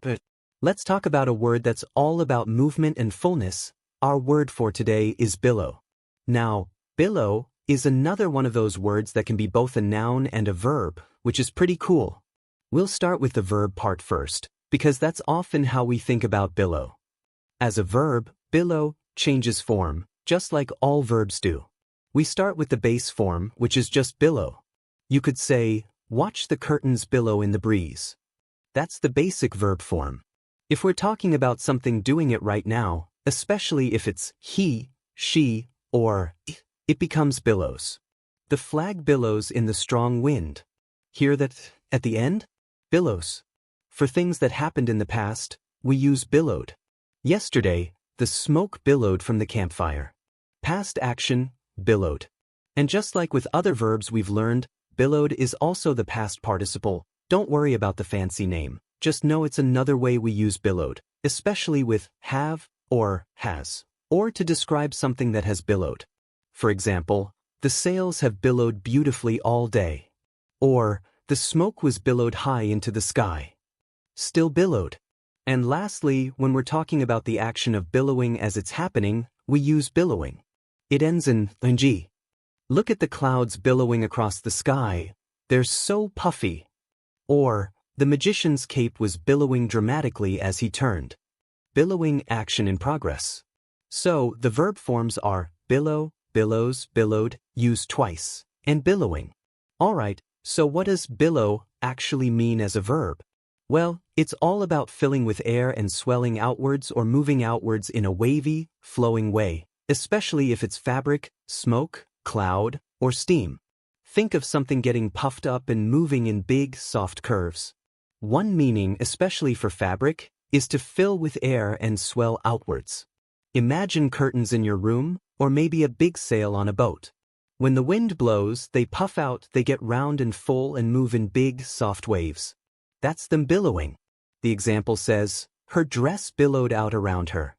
But let's talk about a word that's all about movement and fullness. Our word for today is billow. Now, billow is another one of those words that can be both a noun and a verb, which is pretty cool. We'll start with the verb part first, because that's often how we think about billow. As a verb, billow changes form, just like all verbs do. We start with the base form, which is just billow. You could say, watch the curtains billow in the breeze. That's the basic verb form. If we're talking about something doing it right now, especially if it's he, she, or it becomes billows. The flag billows in the strong wind. Hear that at the end? Billows. For things that happened in the past, we use billowed. Yesterday, the smoke billowed from the campfire. Past action, billowed. And just like with other verbs we've learned, billowed is also the past participle. Don't worry about the fancy name. Just know it's another way we use billowed, especially with have or has, or to describe something that has billowed. For example, the sails have billowed beautifully all day. Or, the smoke was billowed high into the sky. Still billowed. And lastly, when we're talking about the action of billowing as it's happening, we use billowing. It ends in ing. Look at the clouds billowing across the sky. They're so puffy. Or, the magician's cape was billowing dramatically as he turned. Billowing action in progress. So, the verb forms are billow, billows, billowed, used twice, and billowing. Alright, so what does billow actually mean as a verb? Well, it's all about filling with air and swelling outwards or moving outwards in a wavy, flowing way, especially if it's fabric, smoke, cloud, or steam. Think of something getting puffed up and moving in big, soft curves. One meaning, especially for fabric, is to fill with air and swell outwards. Imagine curtains in your room, or maybe a big sail on a boat. When the wind blows, they puff out, they get round and full and move in big, soft waves. That's them billowing. The example says, her dress billowed out around her.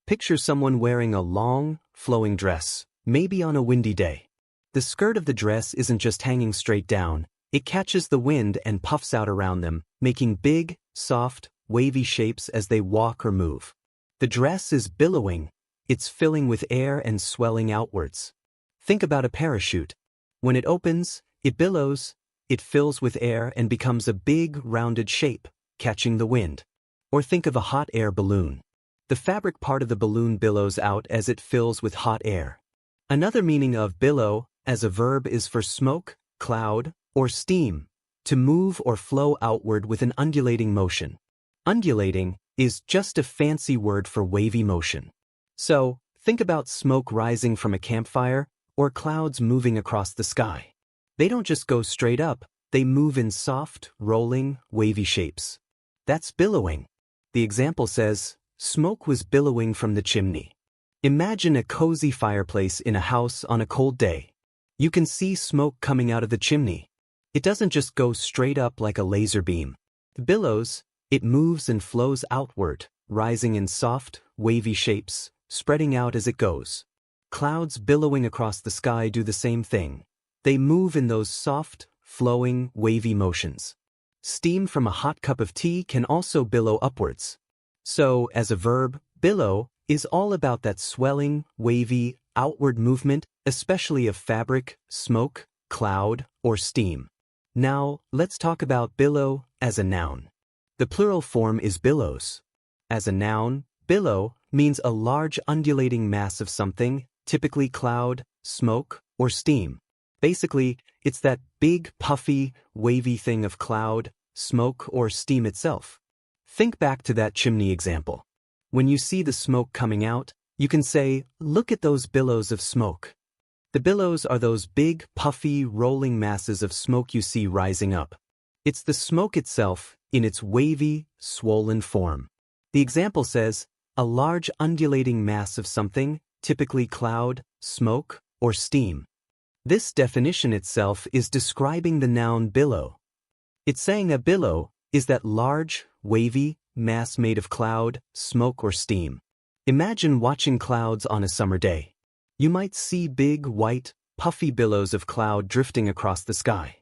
Picture someone wearing a long, flowing dress, maybe on a windy day. The skirt of the dress isn't just hanging straight down, it catches the wind and puffs out around them, making big, soft, wavy shapes as they walk or move. The dress is billowing, it's filling with air and swelling outwards. Think about a parachute. When it opens, it billows, it fills with air and becomes a big, rounded shape, catching the wind. Or think of a hot air balloon. The fabric part of the balloon billows out as it fills with hot air. Another meaning of billow as a verb is for smoke, cloud, or steam, to move or flow outward with an undulating motion. Undulating is just a fancy word for wavy motion. So, think about smoke rising from a campfire or clouds moving across the sky. They don't just go straight up, they move in soft, rolling, wavy shapes. That's billowing. The example says, smoke was billowing from the chimney. Imagine a cozy fireplace in a house on a cold day. You can see smoke coming out of the chimney. It doesn't just go straight up like a laser beam. It billows, it moves and flows outward, rising in soft, wavy shapes, spreading out as it goes. Clouds billowing across the sky do the same thing. They move in those soft, flowing, wavy motions. Steam from a hot cup of tea can also billow upwards. So, as a verb, billow is all about that swelling, wavy, outward movement, especially of fabric, smoke, cloud, or steam. Now, let's talk about billow as a noun. The plural form is billows. As a noun, billow means a large undulating mass of something, typically cloud, smoke, or steam. Basically, it's that big, puffy, wavy thing of cloud, smoke, or steam itself. Think back to that chimney example. When you see the smoke coming out, you can say, look at those billows of smoke. The billows are those big, puffy, rolling masses of smoke you see rising up. It's the smoke itself, in its wavy, swollen form. The example says, a large undulating mass of something, typically cloud, smoke, or steam. This definition itself is describing the noun billow. It's saying a billow is that large, wavy mass made of cloud, smoke, or steam. Imagine watching clouds on a summer day. You might see big, white, puffy billows of cloud drifting across the sky.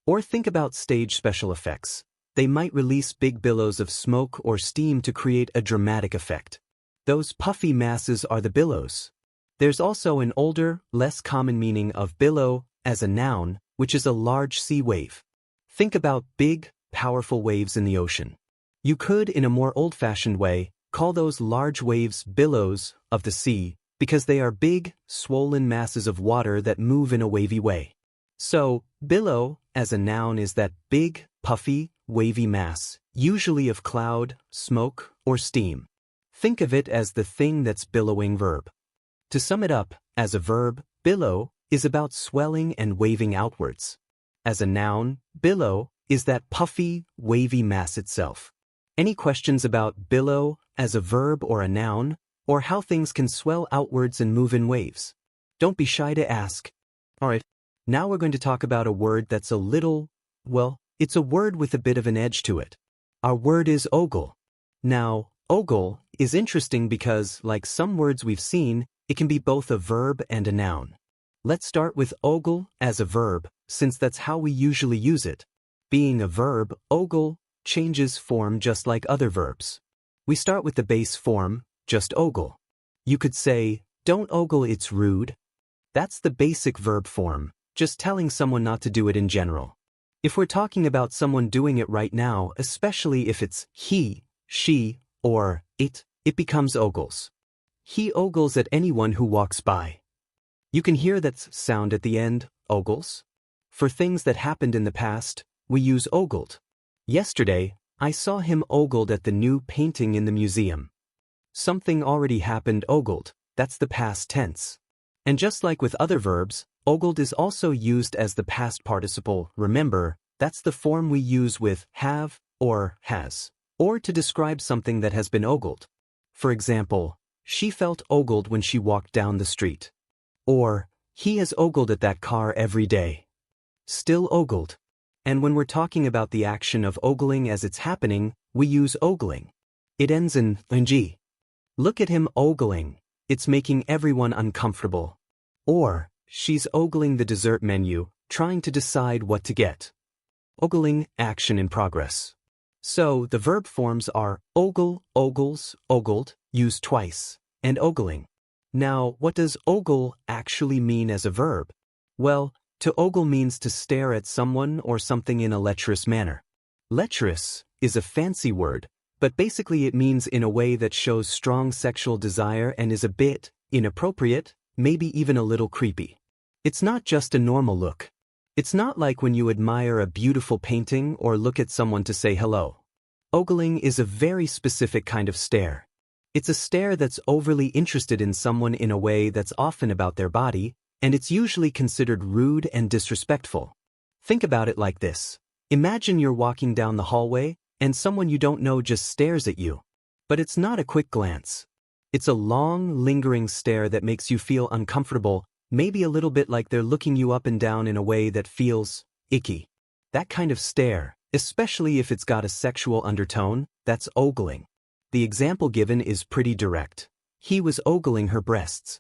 Or think about stage special effects. they might release big billows of smoke or steam to create a dramatic effect. Those puffy masses are the billows. There's also an older, less common meaning of billow as a noun, which is a large sea wave. Think about big, powerful waves in the ocean. You could, in a more old-fashioned way, call those large waves billows of the sea because they are big, swollen masses of water that move in a wavy way. So, billow, as a noun, is that big, puffy, wavy mass, usually of cloud, smoke, or steam. Think of it as the thing that's billowing verb. To sum it up, as a verb, billow is about swelling and waving outwards. As a noun, billow is that puffy, wavy mass itself. Any questions about billow as a verb or a noun, or how things can swell outwards and move in waves? Don't be shy to ask. Alright, now we're going to talk about a word that's a little, well, it's a word with a bit of an edge to it. Our word is ogle. Now, ogle is interesting because, like some words we've seen, it can be both a verb and a noun. Let's start with ogle as a verb, since that's how we usually use it. Being a verb, ogle changes form just like other verbs. We start with the base form, just ogle. You could say, don't ogle, it's rude. That's the basic verb form, just telling someone not to do it in general. If we're talking about someone doing it right now, especially if it's he, she, or it becomes ogles. He ogles at anyone who walks by. You can hear that sound at the end, ogles. For things that happened in the past, we use ogled. Yesterday, I saw him ogled at the new painting in the museum. Something already happened ogled, that's the past tense. And just like with other verbs, ogled is also used as the past participle. Remember, that's the form we use with have or has, or to describe something that has been ogled. For example, she felt ogled when she walked down the street. Or, he has ogled at that car every day. Still ogled. And when we're talking about the action of ogling as it's happening, we use ogling. It ends in ing. Look at him ogling. It's making everyone uncomfortable. Or, she's ogling the dessert menu, trying to decide what to get. Ogling, action in progress. So, the verb forms are ogle, ogles, ogled, used twice, and ogling. Now, what does ogle actually mean as a verb? Well, to ogle means to stare at someone or something in a lecherous manner. Lecherous is a fancy word, but basically it means in a way that shows strong sexual desire and is a bit inappropriate, maybe even a little creepy. It's not just a normal look. It's not like when you admire a beautiful painting or look at someone to say hello. Ogling is a very specific kind of stare. It's a stare that's overly interested in someone in a way that's often about their body, and it's usually considered rude and disrespectful. Think about it like this. Imagine you're walking down the hallway, and someone you don't know just stares at you. But it's not a quick glance. It's a long, lingering stare that makes you feel uncomfortable, maybe a little bit like they're looking you up and down in a way that feels icky. That kind of stare, especially if it's got a sexual undertone, that's ogling. The example given is pretty direct. He was ogling her breasts.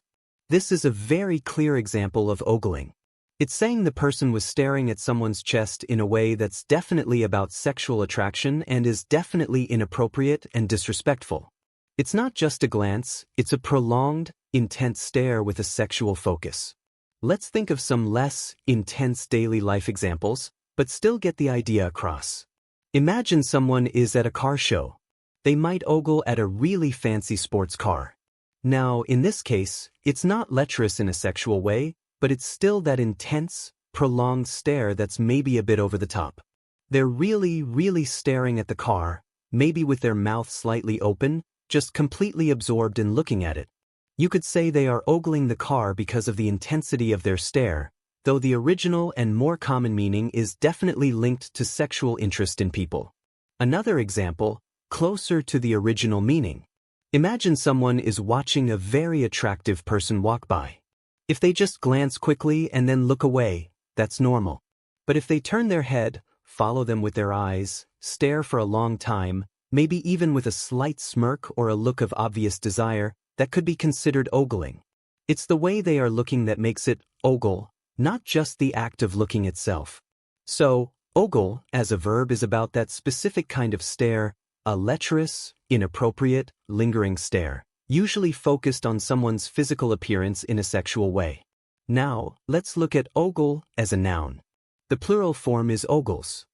This is a very clear example of ogling. It's saying the person was staring at someone's chest in a way that's definitely about sexual attraction and is definitely inappropriate and disrespectful. It's not just a glance, it's a prolonged, intense stare with a sexual focus. Let's think of some less intense daily life examples, but still get the idea across. Imagine someone is at a car show. They might ogle at a really fancy sports car. Now, in this case, it's not lecherous in a sexual way, but it's still that intense, prolonged stare that's maybe a bit over the top. They're really, really staring at the car, maybe with their mouth slightly open, just completely absorbed in looking at it. You could say they are ogling the car because of the intensity of their stare, though the original and more common meaning is definitely linked to sexual interest in people. Another example, closer to the original meaning. Imagine someone is watching a very attractive person walk by. If they just glance quickly and then look away, that's normal. But if they turn their head, follow them with their eyes, stare for a long time, maybe even with a slight smirk or a look of obvious desire, that could be considered ogling. It's the way they are looking that makes it ogle, not just the act of looking itself. So, Ogle, as a verb, is about that specific kind of stare, a lecherous, inappropriate, lingering stare, usually focused on someone's physical appearance in a sexual way. Now, let's look at ogle as a noun. The plural form is ogles.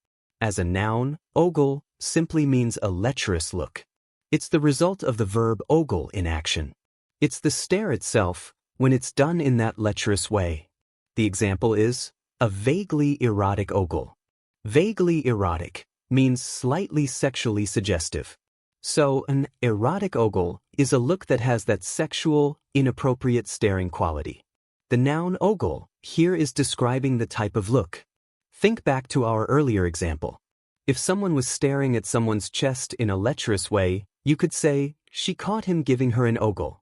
As a noun, ogle simply means a lecherous look. It's the result of the verb ogle in action. It's the stare itself when it's done in that lecherous way. The example is a vaguely erotic ogle. Vaguely erotic means slightly sexually suggestive. So an erotic ogle is a look that has that sexual, inappropriate staring quality. The noun ogle here is describing the type of look. Think back to our earlier example. If someone was staring at someone's chest in a lecherous way, you could say, she caught him giving her an ogle.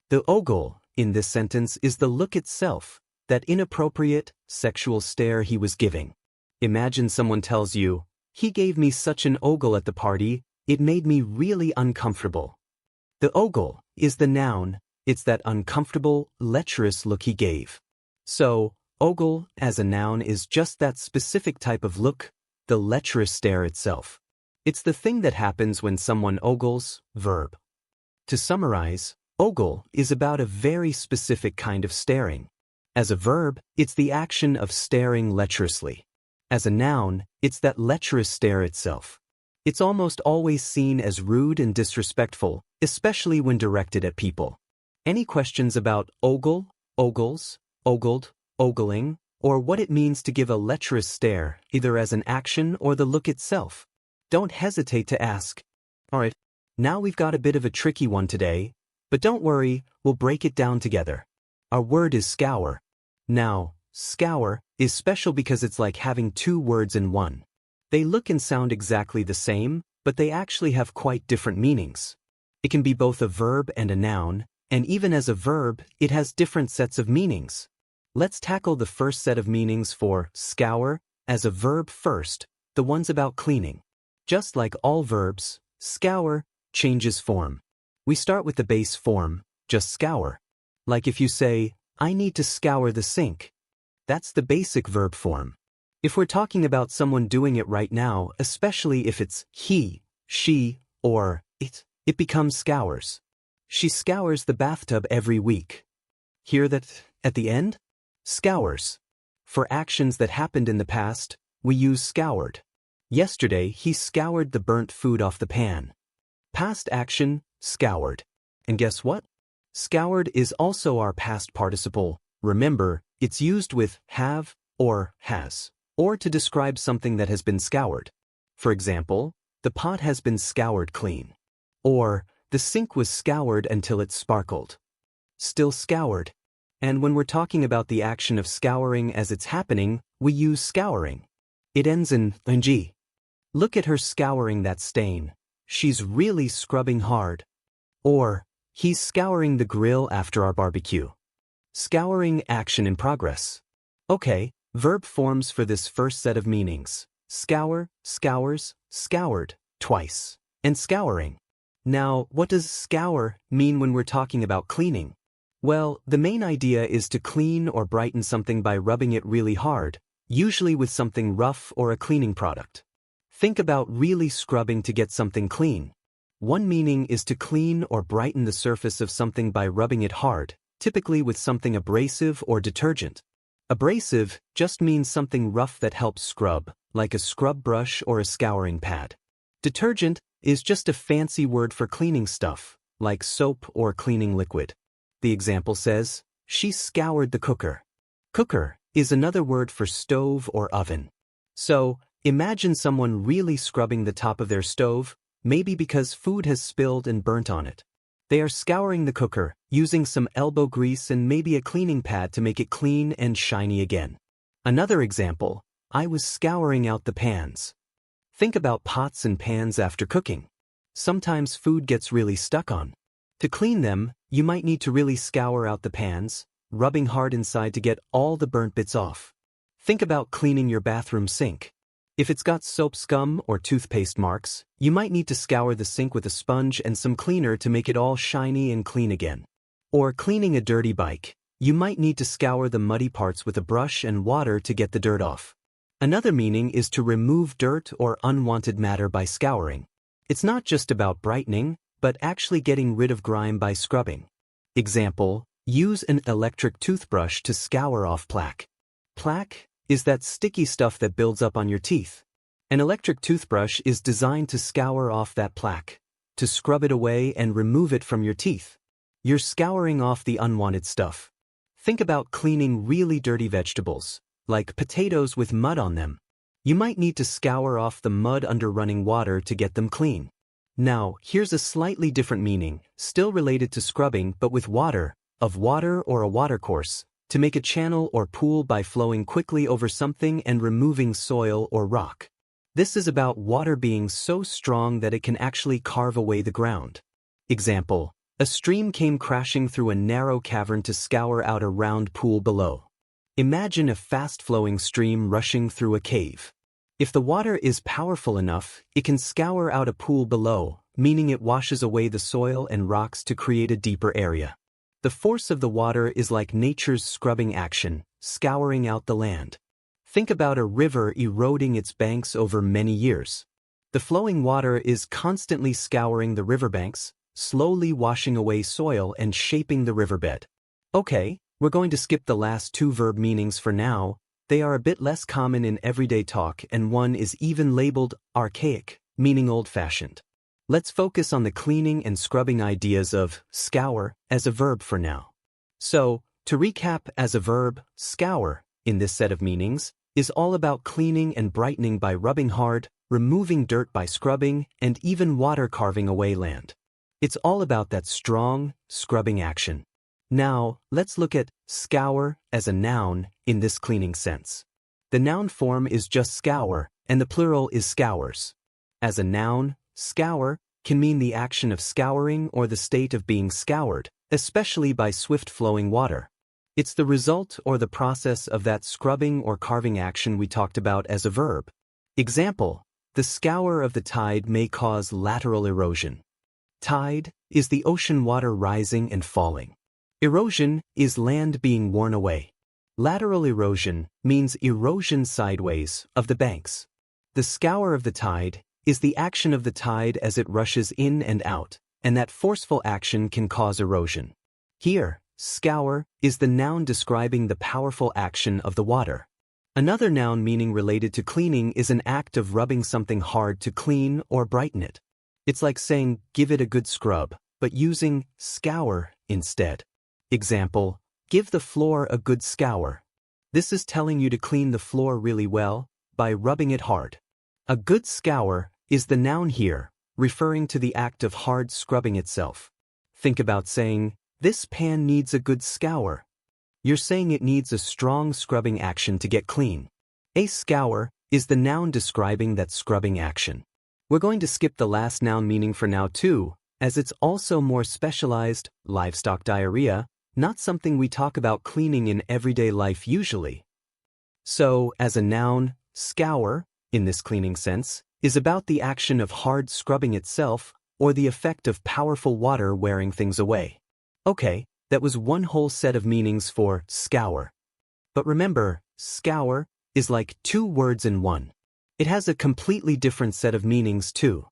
The ogle, in this sentence, is the look itself, that inappropriate, sexual stare he was giving. Imagine someone tells you, he gave me such an ogle at the party, it made me really uncomfortable. The ogle is the noun, it's that uncomfortable, lecherous look he gave. So, ogle as a noun is just that specific type of look, the lecherous stare itself. It's the thing that happens when someone ogles, verb. To summarize, ogle is about a very specific kind of staring. As a verb, it's the action of staring lecherously. As a noun, it's that lecherous stare itself. It's almost always seen as rude and disrespectful, especially when directed at people. Any questions about ogle, ogles, ogled, ogling, or what it means to give a lecherous stare, either as an action or the look itself? Don't hesitate to ask. Alright, now we've got a bit of a tricky one today, but don't worry, we'll break it down together. Our word is scour. Now, scour is special because it's like having two words in one. They look and sound exactly the same, but they actually have quite different meanings. It can be both a verb and a noun, and even as a verb, it has different sets of meanings. Let's tackle the first set of meanings for scour as a verb first, the ones about cleaning. Just like all verbs, scour changes form. We start with the base form, just scour. Like if you say, I need to scour the sink. That's the basic verb form. If we're talking about someone doing it right now, especially if it's he, she, or it becomes scours. She scours the bathtub every week. Hear that at the end? Scours. For actions that happened in the past, we use scoured. Yesterday, he scoured the burnt food off the pan. Past action, scoured. And guess what? Scoured is also our past participle. Remember, it's used with have or has, or to describe something that has been scoured. For example, the pot has been scoured clean. Or, the sink was scoured until it sparkled. Still scoured. And when we're talking about the action of scouring as it's happening, we use scouring. It ends in ing. Look at her scouring that stain. She's really scrubbing hard. Or, he's scouring the grill after our barbecue. Scouring action in progress. Okay, verb forms for this first set of meanings. Scour, scours, scoured, twice. And scouring. Now, what does scour mean when we're talking about cleaning? Well, the main idea is to clean or brighten something by rubbing it really hard, usually with something rough or a cleaning product. Think about really scrubbing to get something clean. One meaning is to clean or brighten the surface of something by rubbing it hard, typically with something abrasive or detergent. Abrasive just means something rough that helps scrub, like a scrub brush or a scouring pad. Detergent is just a fancy word for cleaning stuff, like soap or cleaning liquid. The example says, she scoured the cooker. Cooker is another word for stove or oven. So, imagine someone really scrubbing the top of their stove, maybe because food has spilled and burnt on it. They are scouring the cooker, using some elbow grease and maybe a cleaning pad to make it clean and shiny again. Another example, I was scouring out the pans. Think about pots and pans after cooking. Sometimes food gets really stuck on. To clean them, you might need to really scour out the pans, rubbing hard inside to get all the burnt bits off. Think about cleaning your bathroom sink. If it's got soap scum or toothpaste marks, you might need to scour the sink with a sponge and some cleaner to make it all shiny and clean again. Or cleaning a dirty bike, you might need to scour the muddy parts with a brush and water to get the dirt off. Another meaning is to remove dirt or unwanted matter by scouring. It's not just about brightening, but actually getting rid of grime by scrubbing. Example, use an electric toothbrush to scour off plaque. Plaque is that sticky stuff that builds up on your teeth. An electric toothbrush is designed to scour off that plaque, to scrub it away and remove it from your teeth. You're scouring off the unwanted stuff. Think about cleaning really dirty vegetables, like potatoes with mud on them. You might need to scour off the mud under running water to get them clean. Now, here's a slightly different meaning, still related to scrubbing but with water, of water or a watercourse, to make a channel or pool by flowing quickly over something and removing soil or rock. This is about water being so strong that it can actually carve away the ground. Example, a stream came crashing through a narrow cavern to scour out a round pool below. Imagine a fast-flowing stream rushing through a cave. If the water is powerful enough, it can scour out a pool below, meaning it washes away the soil and rocks to create a deeper area. The force of the water is like nature's scrubbing action, scouring out the land. Think about a river eroding its banks over many years. The flowing water is constantly scouring the riverbanks, slowly washing away soil and shaping the riverbed. Okay, we're going to skip the last two verb meanings for now. They are a bit less common in everyday talk, and one is even labeled archaic, meaning old-fashioned. Let's focus on the cleaning and scrubbing ideas of scour as a verb for now. So, to recap, as a verb, scour, in this set of meanings, is all about cleaning and brightening by rubbing hard, removing dirt by scrubbing, and even water carving away land. It's all about that strong, scrubbing action. Now, let's look at scour as a noun in this cleaning sense. The noun form is just scour, and the plural is scours. As a noun, scour can mean the action of scouring or the state of being scoured, especially by swift-flowing water. It's the result or the process of that scrubbing or carving action we talked about as a verb. Example, the scour of the tide may cause lateral erosion. Tide is the ocean water rising and falling. Erosion is land being worn away. Lateral erosion means erosion sideways of the banks. The scour of the tide is the action of the tide as it rushes in and out, and that forceful action can cause erosion. Here, scour is the noun describing the powerful action of the water. Another noun meaning related to cleaning is an act of rubbing something hard to clean or brighten it. It's like saying, give it a good scrub, but using scour instead. Example, give the floor a good scour. This is telling you to clean the floor really well by rubbing it hard. A good scour is the noun here, referring to the act of hard scrubbing itself. Think about saying, this pan needs a good scour. You're saying it needs a strong scrubbing action to get clean. A scour is the noun describing that scrubbing action. We're going to skip the last noun meaning for now too, as it's also more specialized, livestock diarrhea, not something we talk about cleaning in everyday life usually. So, as a noun, scour, in this cleaning sense, is about the action of hard scrubbing itself or the effect of powerful water wearing things away. Okay, that was one whole set of meanings for scour. But remember, scour is like two words in one. It has a completely different set of meanings too.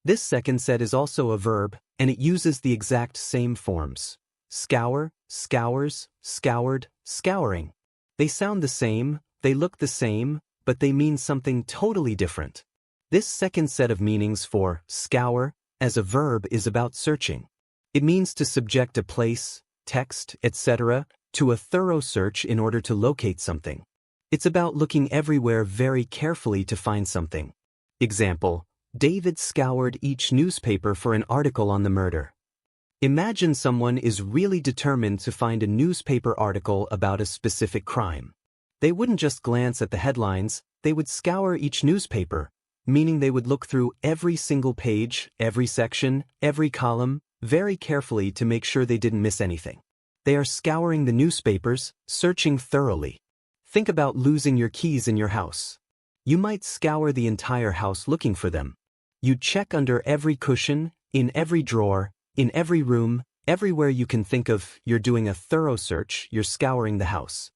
This second set is also a verb, and it uses the exact same forms. Scour, scours, scoured, scouring. They sound the same, they look the same, but they mean something totally different. This second set of meanings for scour as a verb is about searching. It means to subject a place, text, etc., to a thorough search in order to locate something. It's about looking everywhere very carefully to find something. Example, David scoured each newspaper for an article on the murder. Imagine someone is really determined to find a newspaper article about a specific crime. They wouldn't just glance at the headlines, they would scour each newspaper, meaning they would look through every single page, every section, every column, very carefully to make sure they didn't miss anything. They are scouring the newspapers, searching thoroughly. Think about losing your keys in your house. You might scour the entire house looking for them. You'd check under every cushion, in every drawer, in every room, everywhere you can think of. You're doing a thorough search, you're scouring the house.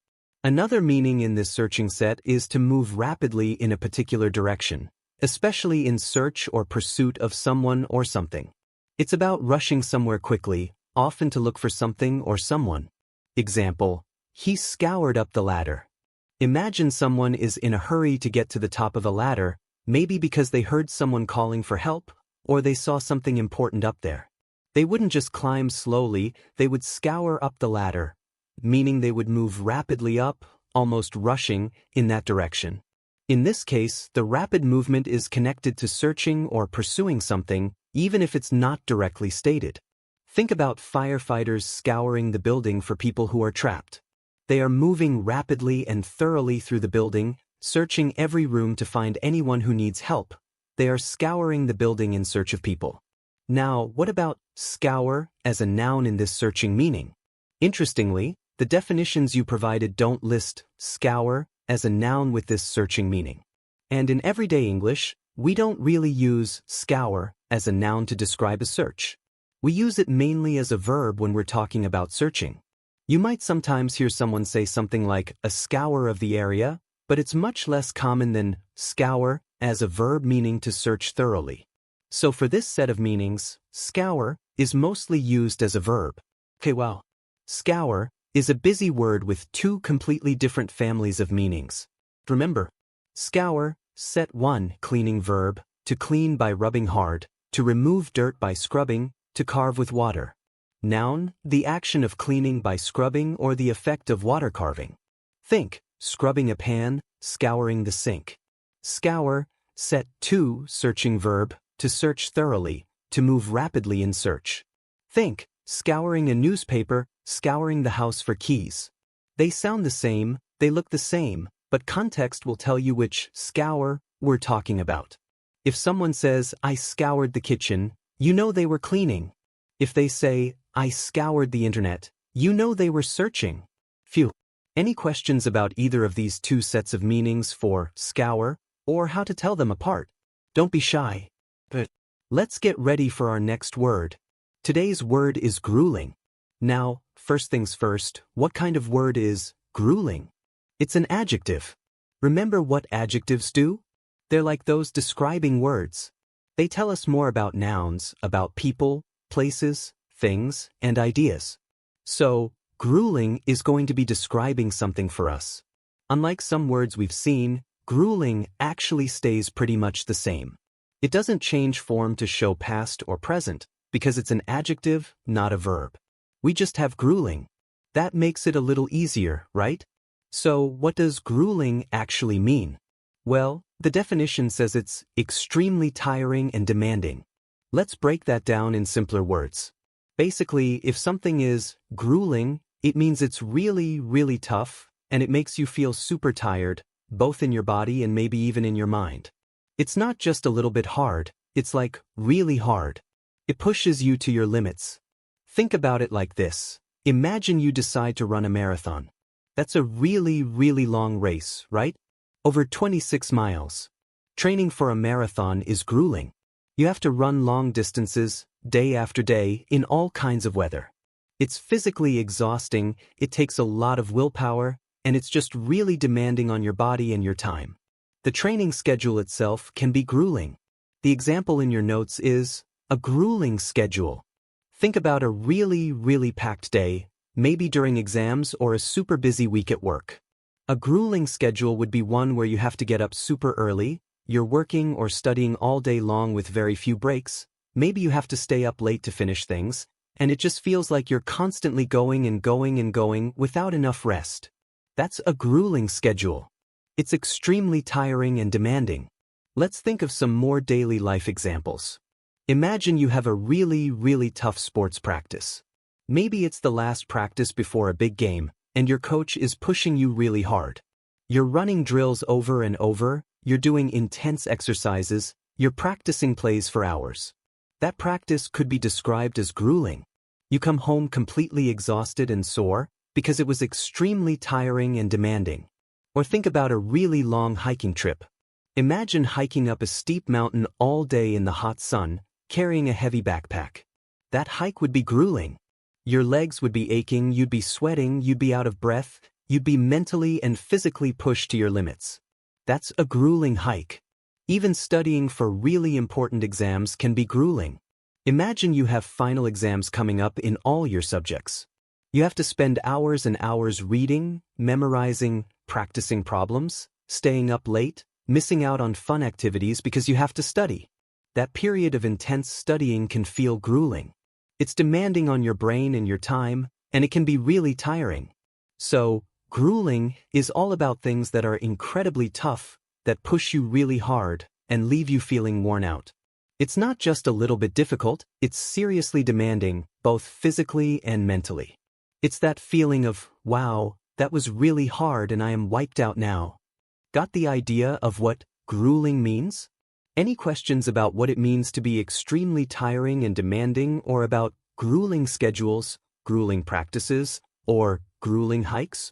Another meaning in this searching set is to move rapidly in a particular direction, especially in search or pursuit of someone or something. It's about rushing somewhere quickly, often to look for something or someone. Example, he scoured up the ladder. Imagine someone is in a hurry to get to the top of a ladder, maybe because they heard someone calling for help, or they saw something important up there. They wouldn't just climb slowly, they would scour up the ladder, meaning they would move rapidly up, almost rushing, in that direction. In this case, the rapid movement is connected to searching or pursuing something, even if it's not directly stated. Think about firefighters scouring the building for people who are trapped. They are moving rapidly and thoroughly through the building, searching every room to find anyone who needs help. They are scouring the building in search of people. Now, what about scour as a noun in this searching meaning? Interestingly, the definitions you provided don't list scour as a noun with this searching meaning. And in everyday English, we don't really use scour as a noun to describe a search. We use it mainly as a verb when we're talking about searching. You might sometimes hear someone say something like a scour of the area, but it's much less common than scour as a verb meaning to search thoroughly. So for this set of meanings, scour is mostly used as a verb. Okay, wow. Scour is a busy word with two completely different families of meanings. Remember, scour, set 1, cleaning verb, to clean by rubbing hard, to remove dirt by scrubbing, to carve with water. Noun, the action of cleaning by scrubbing or the effect of water carving. Think, scrubbing a pan, scouring the sink. Scour, set 2, searching verb, to search thoroughly, to move rapidly in search. Think, scouring a newspaper, scouring the house for keys. They sound the same, they look the same, but context will tell you which scour we're talking about. If someone says, I scoured the kitchen, you know they were cleaning. If they say, I scoured the internet, you know they were searching. Phew. Any questions about either of these two sets of meanings for scour, or how to tell them apart? Don't be shy. But let's get ready for our next word. Today's word is grueling. Now, first things first, what kind of word is grueling? It's an adjective. Remember what adjectives do? They're like those describing words. They tell us more about nouns, about people, places, things, and ideas. So, grueling is going to be describing something for us. Unlike some words we've seen, grueling actually stays pretty much the same. It doesn't change form to show past or present, because it's an adjective, not a verb. We just have grueling. That makes it a little easier, right? So, what does grueling actually mean? Well, the definition says it's extremely tiring and demanding. Let's break that down in simpler words. Basically, if something is grueling, it means it's really, really tough, and it makes you feel super tired, both in your body and maybe even in your mind. It's not just a little bit hard, it's like really hard. It pushes you to your limits. Think about it like this. Imagine you decide to run a marathon. That's a really, really long race, right? Over 26 miles. Training for a marathon is grueling. You have to run long distances, day after day, in all kinds of weather. It's physically exhausting, it takes a lot of willpower, and it's just really demanding on your body and your time. The training schedule itself can be grueling. The example in your notes is a grueling schedule. Think about a really, really packed day, maybe during exams or a super busy week at work. A grueling schedule would be one where you have to get up super early, you're working or studying all day long with very few breaks, maybe you have to stay up late to finish things, and it just feels like you're constantly going and going and going without enough rest. That's a grueling schedule. It's extremely tiring and demanding. Let's think of some more daily life examples. Imagine you have a really, really tough sports practice. Maybe it's the last practice before a big game, and your coach is pushing you really hard. You're running drills over and over, you're doing intense exercises, you're practicing plays for hours. That practice could be described as grueling. You come home completely exhausted and sore because it was extremely tiring and demanding. Or think about a really long hiking trip. Imagine hiking up a steep mountain all day in the hot sun, carrying a heavy backpack. That hike would be grueling. Your legs would be aching, you'd be sweating, you'd be out of breath, You'd be mentally and physically pushed to your limits. That's a grueling hike. Even studying for really important exams can be grueling. Imagine you have final exams coming up in all your subjects. You have to spend hours and hours reading, memorizing, practicing problems, staying up late, missing out on fun activities because you have to study. That period of intense studying can feel grueling. It's demanding on your brain and your time, and it can be really tiring. So, grueling is all about things that are incredibly tough, that push you really hard, and leave you feeling worn out. It's not just a little bit difficult, it's seriously demanding, both physically and mentally. It's that feeling of, wow, that was really hard and I am wiped out now. Got the idea of what grueling means? Any questions about what it means to be extremely tiring and demanding, or about grueling schedules, grueling practices, or grueling hikes?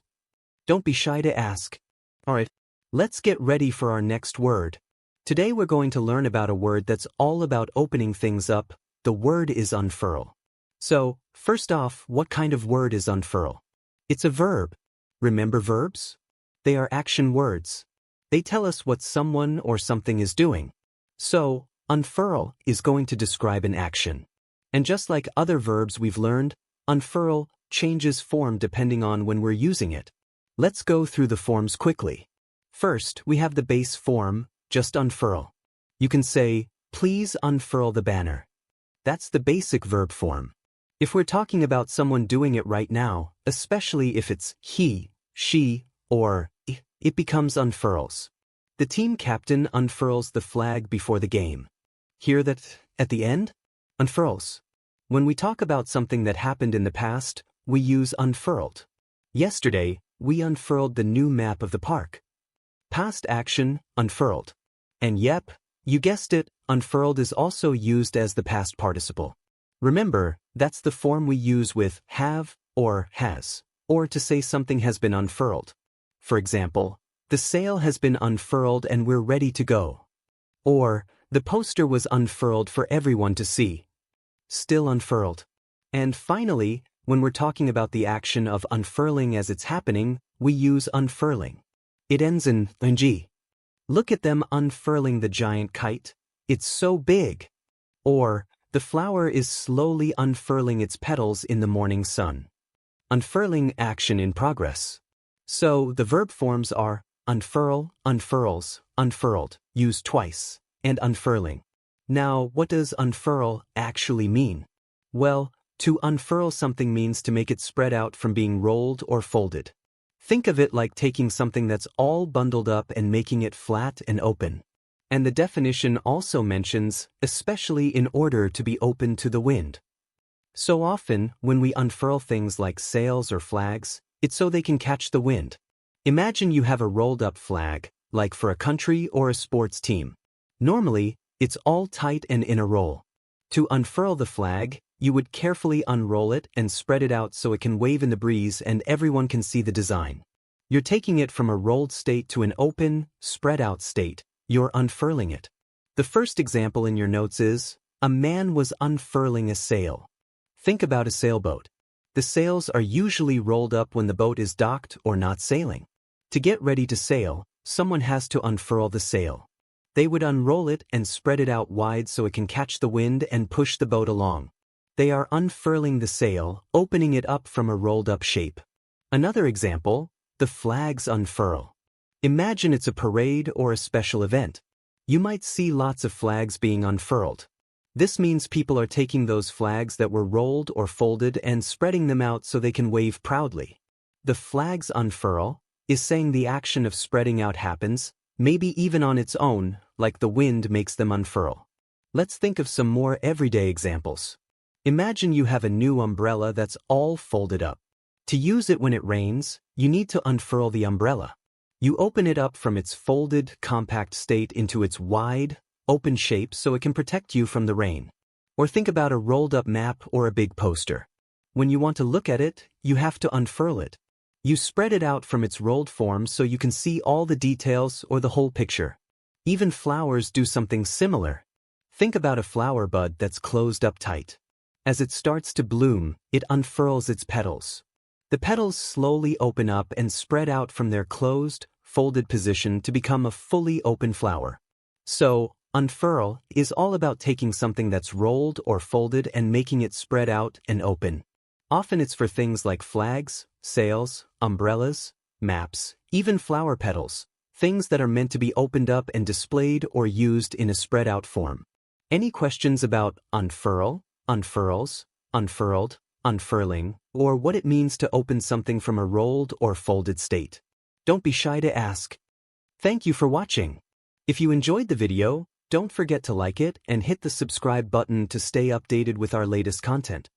Don't be shy to ask. Alright, let's get ready for our next word. Today we're going to learn about a word that's all about opening things up. The word is unfurl. So, first off, what kind of word is unfurl? It's a verb. Remember verbs? They are action words. They tell us what someone or something is doing. So, unfurl is going to describe an action. And just like other verbs we've learned, unfurl changes form depending on when we're using it. Let's go through the forms quickly. First, we have the base form, just unfurl. You can say, please unfurl the banner. That's the basic verb form. If we're talking about someone doing it right now, especially if it's he, she, or it becomes unfurls. The team captain unfurls the flag before the game. Hear that at the end? Unfurls. When we talk about something that happened in the past, we use unfurled. Yesterday, we unfurled the new map of the park. Past action, unfurled. And yep, you guessed it, unfurled is also used as the past participle. Remember, that's the form we use with have or has, or to say something has been unfurled. For example, the sail has been unfurled and we're ready to go. Or, the poster was unfurled for everyone to see. Still unfurled. And finally, when we're talking about the action of unfurling as it's happening, we use unfurling. It ends in ng. Look at them unfurling the giant kite. It's so big. Or, the flower is slowly unfurling its petals in the morning sun. Unfurling action in progress. So, the verb forms are unfurl, unfurls, unfurled, used twice, and unfurling. Now, what does unfurl actually mean? Well, to unfurl something means to make it spread out from being rolled or folded. Think of it like taking something that's all bundled up and making it flat and open. And the definition also mentions, especially in order to be open to the wind. So often, when we unfurl things like sails or flags, it's so they can catch the wind. Imagine you have a rolled-up flag, like for a country or a sports team. Normally, it's all tight and in a roll. To unfurl the flag, you would carefully unroll it and spread it out so it can wave in the breeze and everyone can see the design. You're taking it from a rolled state to an open, spread-out state. You're unfurling it. The first example in your notes is, a man was unfurling a sail. Think about a sailboat. The sails are usually rolled up when the boat is docked or not sailing. To get ready to sail, someone has to unfurl the sail. They would unroll it and spread it out wide so it can catch the wind and push the boat along. They are unfurling the sail, opening it up from a rolled-up shape. Another example, the flags unfurl. Imagine it's a parade or a special event. You might see lots of flags being unfurled. This means people are taking those flags that were rolled or folded and spreading them out so they can wave proudly. The flags unfurl is saying the action of spreading out happens, maybe even on its own, like the wind makes them unfurl. Let's think of some more everyday examples. Imagine you have a new umbrella that's all folded up. To use it when it rains, you need to unfurl the umbrella. You open it up from its folded, compact state into its wide, open shape so it can protect you from the rain. Or think about a rolled-up map or a big poster. When you want to look at it, you have to unfurl it. You spread it out from its rolled form so you can see all the details or the whole picture. Even flowers do something similar. Think about a flower bud that's closed up tight. As it starts to bloom, it unfurls its petals. The petals slowly open up and spread out from their closed, folded position to become a fully open flower. So, unfurl is all about taking something that's rolled or folded and making it spread out and open. Often it's for things like flags, sails, umbrellas, maps, even flower petals, things that are meant to be opened up and displayed or used in a spread-out form. Any questions about unfurl, unfurls, unfurled, unfurling, or what it means to open something from a rolled or folded state? Don't be shy to ask. Thank you for watching. If you enjoyed the video, don't forget to like it and hit the subscribe button to stay updated with our latest content.